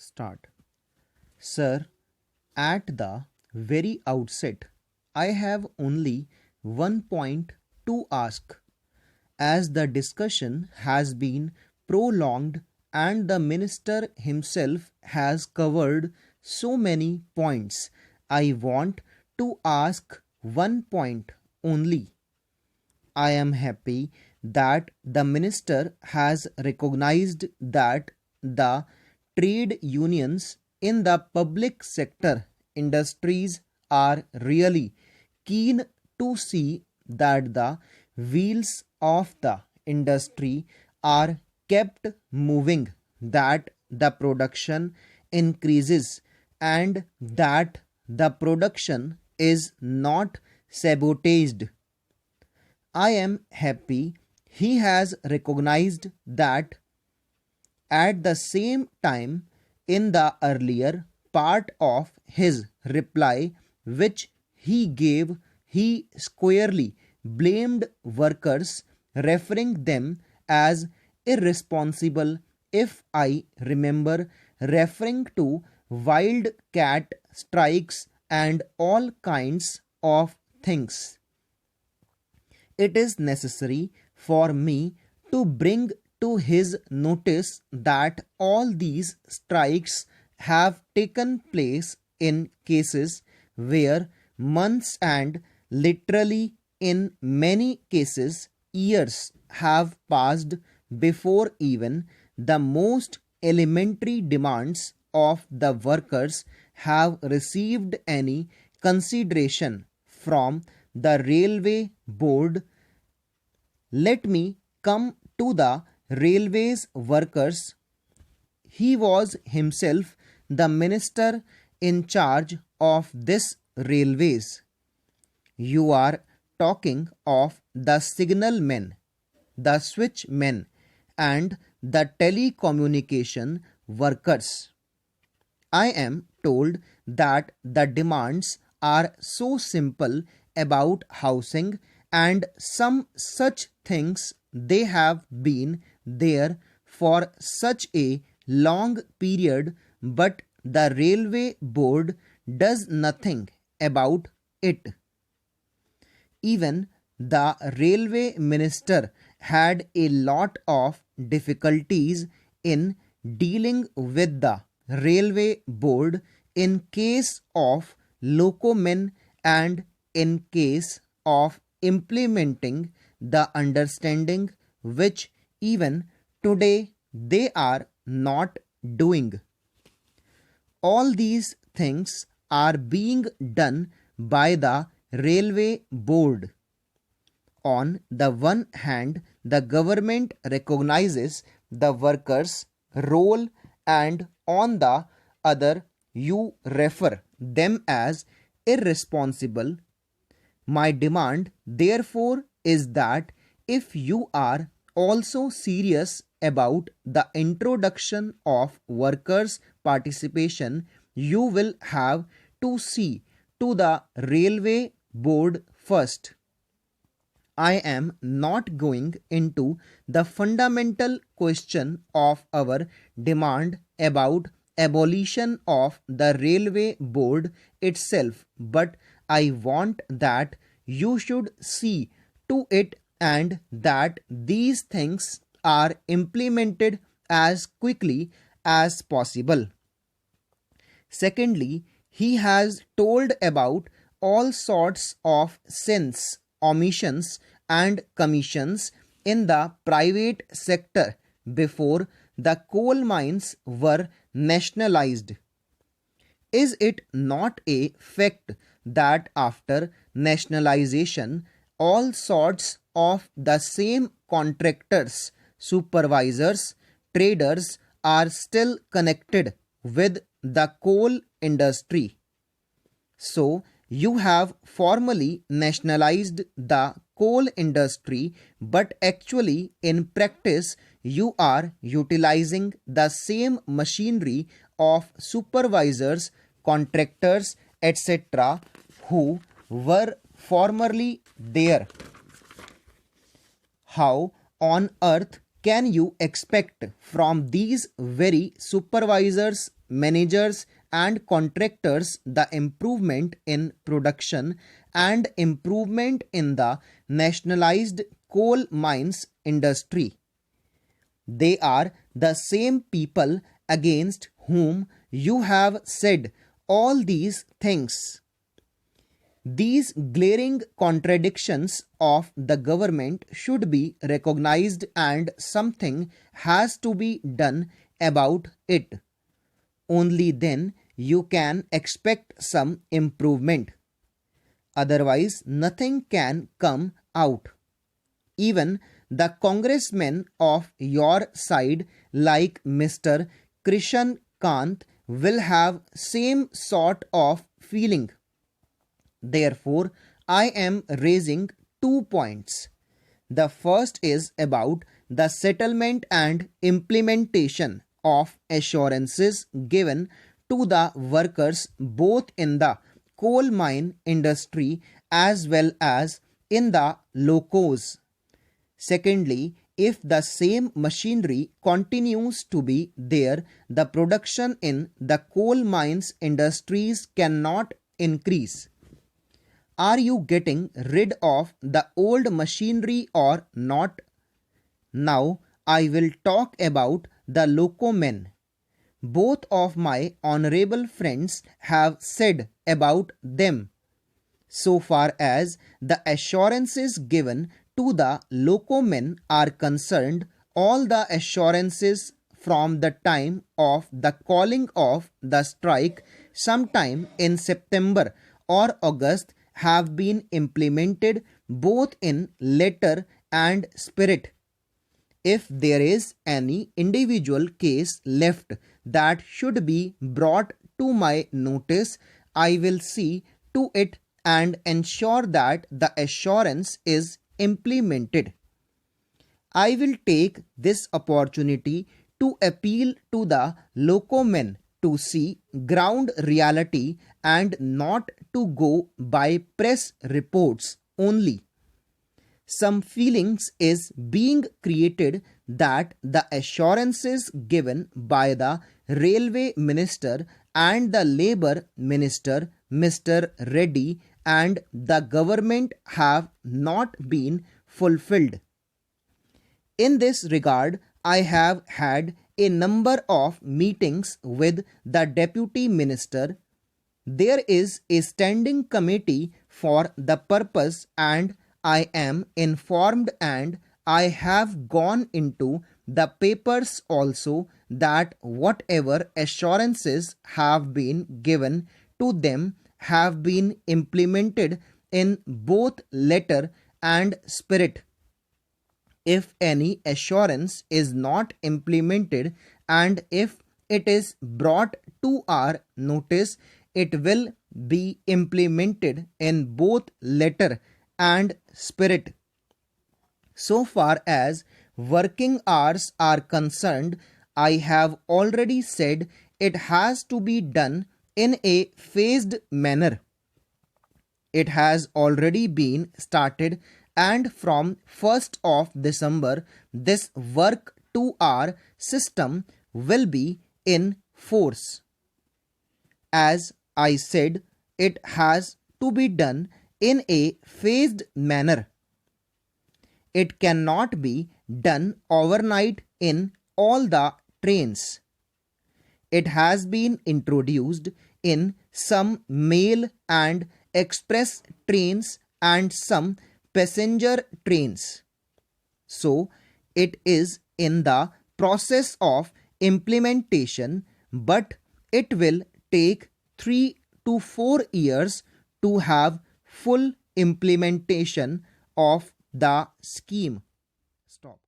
Start. Sir, at the very outset, I have only one point to ask. As the discussion has been prolonged and the minister himself has covered so many points, I want to ask one point only. I am happy that the minister has recognized that the trade unions in the public sector industries are really keen to see that the wheels of the industry are kept moving, that the production increases, and that the production is not sabotaged. I am happy he has recognized that. At the same time, in the earlier part of his reply, which he gave, he squarely blamed workers, referring them as irresponsible, if I remember, referring to wildcat strikes and all kinds of things. It is necessary for me to bring to his notice that all these strikes have taken place in cases where months and literally in many cases years have passed before even the most elementary demands of the workers have received any consideration from the railway board. Let me come to the railways workers. He was himself the minister in charge of this railways. You are talking of the signalmen, the switchmen, and the telecommunication workers. I am told that the demands are so simple about housing and some such things, they have been there for such a long period, but the railway board does nothing about it. Even the railway minister had a lot of difficulties in dealing with the railway board in case of locomen and in case of implementing the understanding, which even today they are not doing. All these things are being done by the railway board. On the one hand, the government recognizes the workers' role, and on the other, you refer them as irresponsible. My demand, therefore, is that if you are also serious about the introduction of workers' participation, you will have to see to the railway board first. I am not going into the fundamental question of our demand about abolition of the railway board itself, but I want that you should see to it and that these things are implemented as quickly as possible. Secondly, he has told about all sorts of sins, omissions, and commissions in the private sector before the coal mines were nationalized. Is it not a fact that after nationalization, all sorts of the same contractors, supervisors, traders are still connected with the coal industry? So, you have formally nationalized the coal industry, but actually, in practice, you are utilizing the same machinery of supervisors, contractors, etc., who were formerly there. How on earth can you expect from these very supervisors managers and contractors the improvement in production and improvement in the nationalized coal mines industry. They are the same people against whom you have said all these things. These glaring contradictions of the government should be recognized and something has to be done about it. Only then you can expect some improvement. Otherwise, nothing can come out. Even the congressmen of your side, like Mr. Krishan Kant, will have same sort of feeling. Therefore, I am raising 2 points. The first is about the settlement and implementation of assurances given to the workers both in the coal mine industry as well as in the locos. Secondly, if the same machinery continues to be there, the production in the coal mines industries cannot increase. Are you getting rid of the old machinery or not? Now I will talk about the locomen. Both of my honorable friends have said about them. So far as the assurances given to the locomen are concerned, all the assurances from the time of the calling of the strike sometime in September or August have been implemented both in letter and spirit. If there is any individual case left that should be brought to my notice, I will see to it and ensure that the assurance is implemented. I will take this opportunity to appeal to the locomen to see ground reality and not to go by press reports only. Some feelings is being created that the assurances given by the railway minister and the labor minister Mr. Reddy and the government have not been fulfilled. In this regard, I have had a number of meetings with the deputy minister. There is a standing committee for the purpose and I am informed and I have gone into the papers also that whatever assurances have been given to them have been implemented in both letter and spirit. If any assurance is not implemented and if it is brought to our notice, it will be implemented in both letter and spirit. So far as working hours are concerned, I have already said it has to be done in a phased manner. It has already been started and from 1st of December this work 2-hour system will be in force. As I said, it has to be done in a phased manner. It cannot be done overnight in all the trains. It has been introduced in some mail and express trains and some passenger trains. So it is in the process of implementation, but it will take 3 to 4 years to have full implementation of the scheme. Stop.